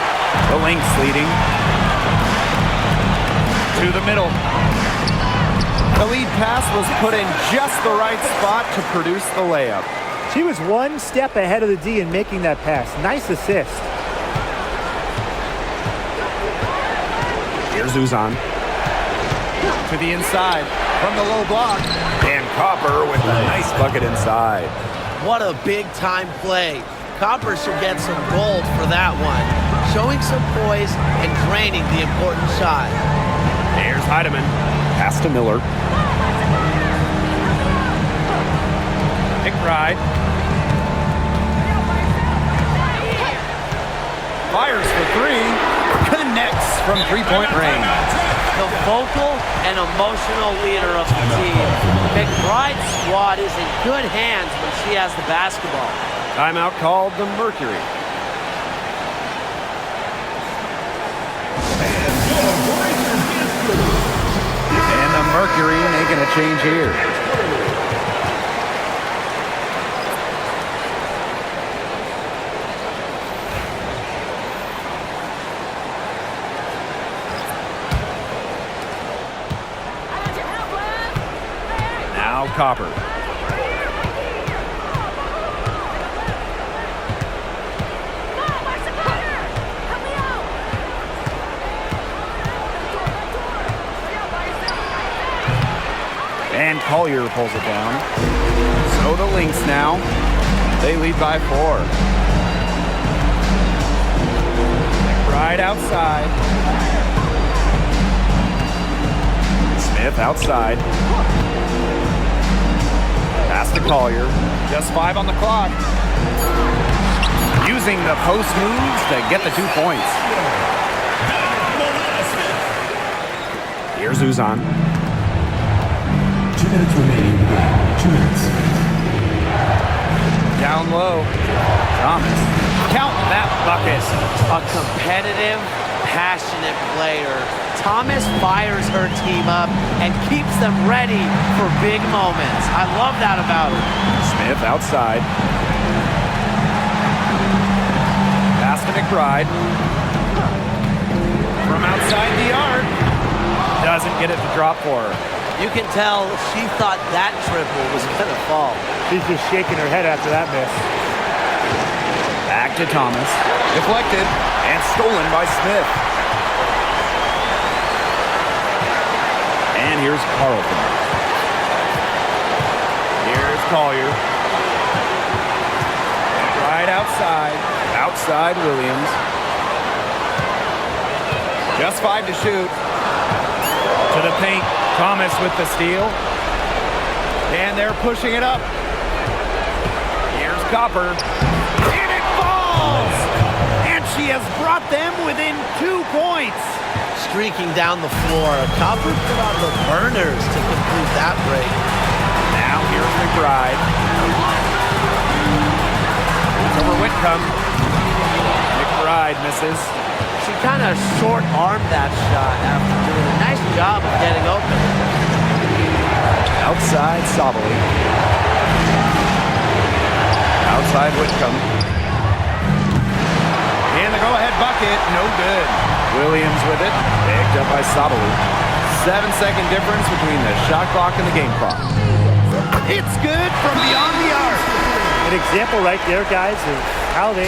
The Lynx leading. To the middle. The lead pass was put in just the right spot to produce the layup. She was one step ahead of the D in making that pass. Nice assist. Here's Uzan. To the inside. From the low block. And Copper with a nice bucket inside. What a big-time play. Copper should get some gold for that one. Showing some poise and draining the important shot. Here's Heidemann. Pass to Miller. McBride. Fires for three. Connects from three-point range. The vocal and emotional leader of the team. McBride's squad is in good hands when she has the basketball. Timeout called the Mercury. And the Mercury making a change here. Now Copper. And Collier pulls it down. So the Lynx now. They lead by 4. McBride outside. Smith outside. Pass to Collier. Just 5 on the clock. Using the post moves to get the 2 points. Here's Uzan. 2 minutes remaining. 2 minutes. Down low. Thomas. Count that bucket. A competitive, passionate player. Thomas fires her team up and keeps them ready for big moments. I love that about her. Smith outside. Pass to McBride. From outside the arc. Doesn't get it to drop for her. You can tell she thought that triple was going to fall. She's just shaking her head after that miss. Back to Thomas. Deflected and stolen by Smith. And here's Carlton. Here's Collier. Right outside. Outside Williams. Just 5 to shoot. To the paint. Thomas with the steal. And they're pushing it up. Here's Copper. And it falls! And she has brought them within 2 points. Streaking down the floor. Copper put on the burners to complete that break. Now here's McBride. It's over Whitcomb. McBride misses. She kind of short-armed that shot after doing a nice job of getting open. Outside Sabali. Outside Whitcomb. And the go-ahead bucket, no good. Williams with it, picked up by Sabali. 7-second difference between the shot clock and the game clock. It's good from beyond the arc. An example right there, guys, of how they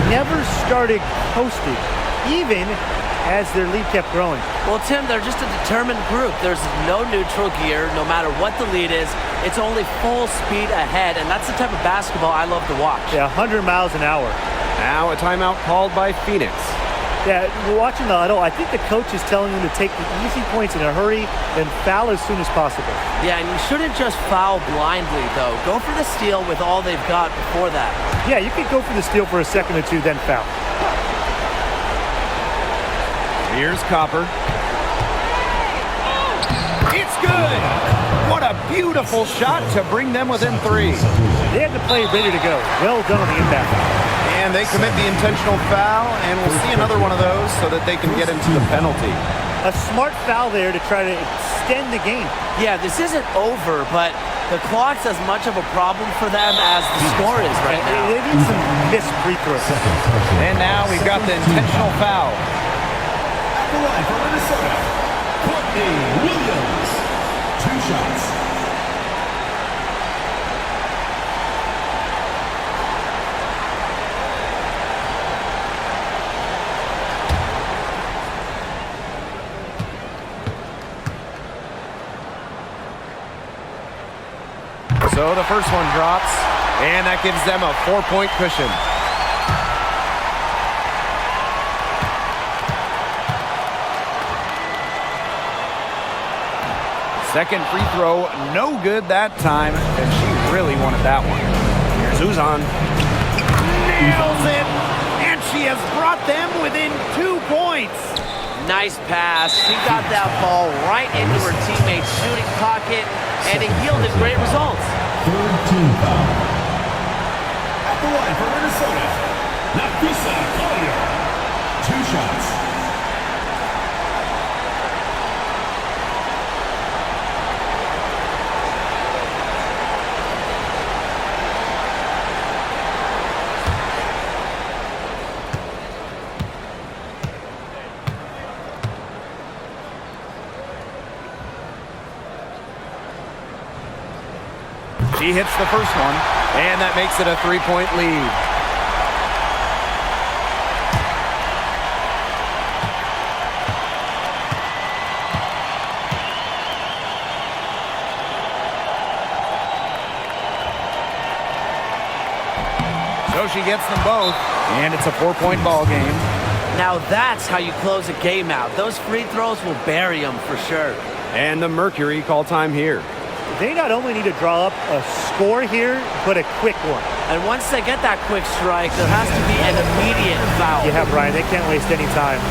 never started coasting, even as their lead kept growing. Well, Tim, they're just a determined group. There's no neutral gear, no matter what the lead is. It's only full speed ahead, and that's the type of basketball I love to watch. Yeah, 100 miles an hour. Now a timeout called by Phoenix. Yeah, we're watching the huddle. I think the coach is telling them to take the easy points in a hurry and foul as soon as possible. Yeah, and you shouldn't just foul blindly, though. Go for the steal with all they've got before that. Yeah, you could go for the steal for a second or two, then foul. Here's Copper. It's good! What a beautiful shot to bring them within 3. They had the play ready to go. Well done on the impact. And they commit the intentional foul, and we'll see another one of those so that they can get into the penalty. A smart foul there to try to extend the game. Yeah, this isn't over, but the clock's as much of a problem for them as the score is right now. They need some missed free throws. And now we've got the intentional foul. The line for Minnesota. Courtney Williams. 2 shots. So the first one drops. And that gives them a 4-point cushion. Second free throw, no good that time, and she really wanted that one. Here's Uzan. Nails it, and she has brought them within 2 points. Nice pass. She got that ball right into her teammate's shooting pocket, and it yielded great results. Third team foul. At the line for Minnesota, Nafisa Collier. 2 shots. She hits the first one, and that makes it a 3-point lead. So she gets them both, and it's a 4-point ball game. Now that's how you close a game out. Those free throws will bury them for sure. And the Mercury call time here. They not only need to draw up a score here, but a quick one. And once they get that quick strike, there has to be an immediate foul. Yeah, Brian, they can't waste any time.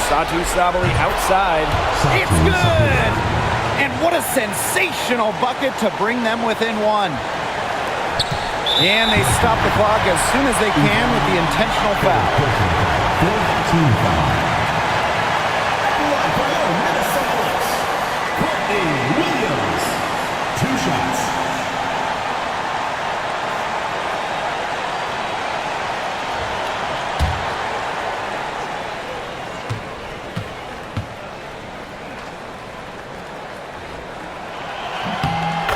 Satu Sabali outside. It's good! And what a sensational bucket to bring them within 1. And they stop the clock as soon as they can with the intentional foul. Fourth team foul. Minnesota Lynx. Courtney Williams. 2 shots.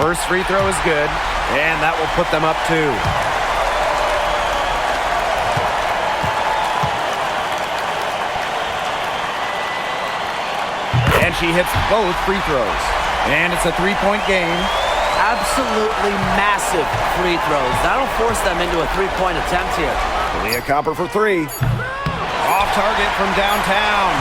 First free throw is good, and that will put them up 2. And she hits both free throws. And it's a 3-point game. Absolutely massive free throws. That'll force them into a 3-point attempt here. Leah Copper for 3. Off target from downtown.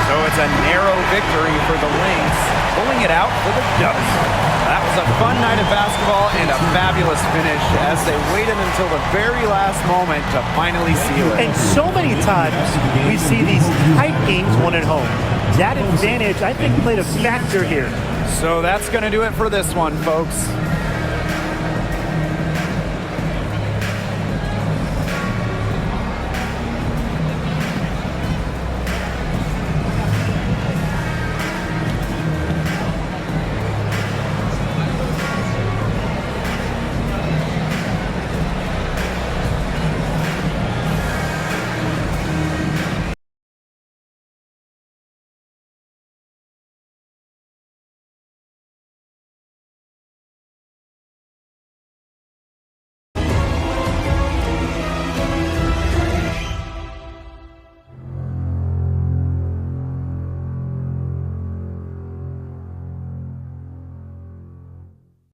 So it's a narrow victory for the Lynx, pulling it out for the Ducks. That was a fun night of basketball and a fabulous finish as they waited until the very last moment to finally seal it. And so many times we see these tight games won at home. That advantage, I think, played a factor here. So that's going to do it for this one, folks.